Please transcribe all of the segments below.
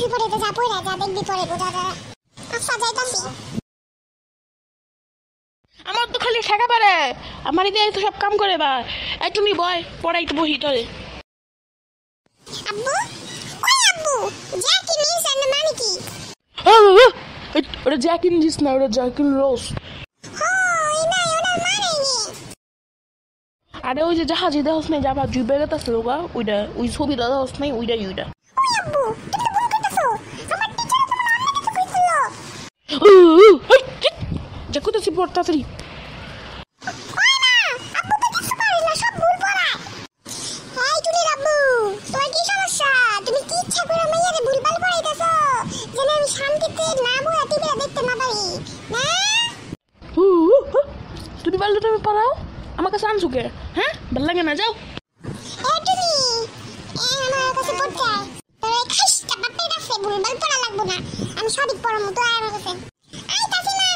কিছু পরে তো যা পড়া যা দেখবি পরে বোঝা যা। আচ্ছা যাইতাছি। আমার তো খালি শেখা পারে, আমার দিয়ে তো সব কাম করে বা। এই তুমি বয় পড়াই তো বহি তোরে। আব্বু ওই আব্বু যা কি নিস এর মানে কি? ওটা জ্যাকিন জিস না, ওটা জ্যাকিন রোজ। হই না ওটা মানে নি। আরে ওই যে জাহাজে দেহস নাই যাবা জুই বেগাতাছে লোগা, ওইটা ওই ছবিটা দেহস নাই, ওইটাই ওইটা। ওই আব্বু তুমি তো ভুল করতেছো, আমার টিচার তোমার অন্য কিছু কইছিল। যা কোথাছি পড় তাড়াতাড়ি। ওই না আব্বু তো কিছু পারে না, সব ভুল পড়ায়। এই তুমি আব্বু তোমার কি সমস্যা? তুমি কি ইচ্ছা করে মেয়েরে ভুলভাল পড়াইতেছো যেন আমি শান্তিতে না বইয়া টিভিটা দেখতে না পারি না? তুমি পারলে তুমি পড়াও, আমার কাছে আনছো কে? হ্যাঁ ভাল লাগে না, যাও। এই তুমি আমার কাছে পড়তে আয়, তোর এই খাইস্টা বাপের কাছে ভুলভাল পড়া লাগবো না, আমি সঠিক পড়ার মতো আয় আমার কাছে। আইতাছি না।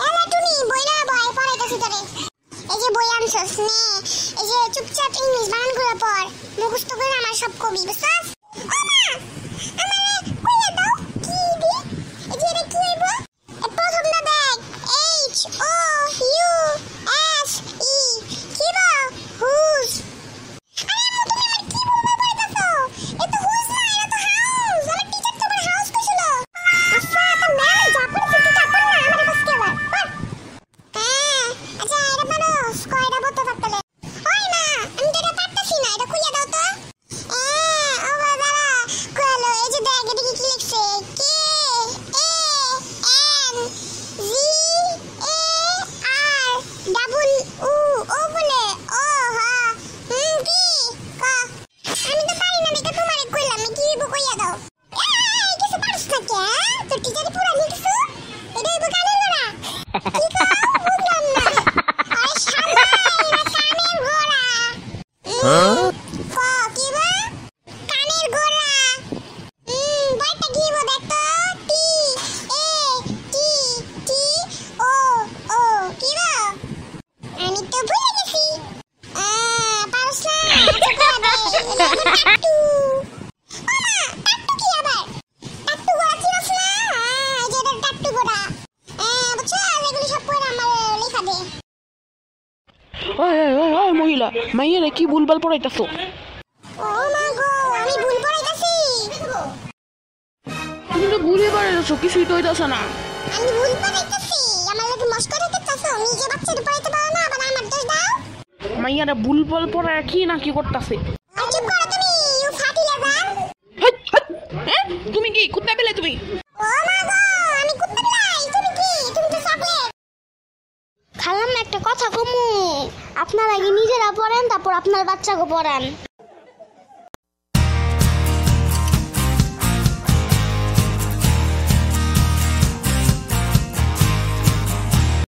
এলা তুমি বই না বই পড়াইতাছি তোরে। এই যে বই আনছস নে, এই যে চুপচাপ ইংলিশ বানানগুলো পড়, মুখস্থ করে আমার সব কবি বুঝছস? ও মা আমারে কইয়া দাও কি দি? এই যে এটা কি হইব? প্রথম না দেখ H O U S E কি বা হুজ। আরে আম্মু তুমি আমার কি বলবা পড়াইতাছো? এ তো হুজ না, এটা তো হাউস। আমার টিচার তো আমার হাউস কইছিল। আচ্ছা তো ম্যাম যা পড়ছে তুই তা পড় না, আমারে কষ্ট আবার পড়। হ্যাঁ আচ্ছা এটা মানুষ কয়টা বলতে পারতলে? ওই মা আমি তো এটা পারতাছি না, এটা কইয়া দাও তো। ও বাবা কইলো এই যে দেখ এটা কি লিখছে? কে A N G A R double উ ও বলে ও হ্যাঁ কি ক আমি তো পারি না, আমি তো তোমারে কইলাম আমি কি হইব কইয়া দাও। এই কিছু পারছ না কে? তোর টিচারে পুরা লিখছো এটা হইব কানের গোড়া। কি কও বুঝলাম না। আরে শালা এটা কানের গোড়া। ক কি বা কানের গোড়া। বইটা কি হইব দেখ তো? টি এ টি টি ও ও কি বা? আমি তো ভুলে গেছি। পারছ না? আচ্ছা কইয়া দে। এটা টাট্টু। ও মা টাট্টু কি আবার? টাট্টু গোড়া চিনস না? এই যে এটা টাট্টু গোড়া। বুঝছো এগুলি সব পড়ে আমার লেখা দে। ওই ওই ওই ওই মহিলা, মাইয়ারে কি ভুলভাল পড়াইতাছো? ও মা গো আমি ভুল পড়াইতাছি। তুমি তো ভুলই পড়াইতাছো, কিছুই তো হইতাছে না। আমি ভুল পড়াইতাছি, আমার লাগে মস্করা করতেছো? নিজে বাচ্চাদের পড়াইতে পারো না আবার আমার দোষ দাও। মাইয়ারা ভুলভাল পড়ায় কি না কি করতাছে? আর চুপ করো তুমি, ইউ ফাটি লাগা। হ্যাঁ তুমি কি কুত্তা পেলে তুমি? ও মা গো আমি কুত্তা বিলাই, তুমি কি? তুমি তো চকলেট। খালাম একটা কথা কমু, আপনারা আগে নিজেরা পড়েন তারপর আপনার বাচ্চাকে পড়ান।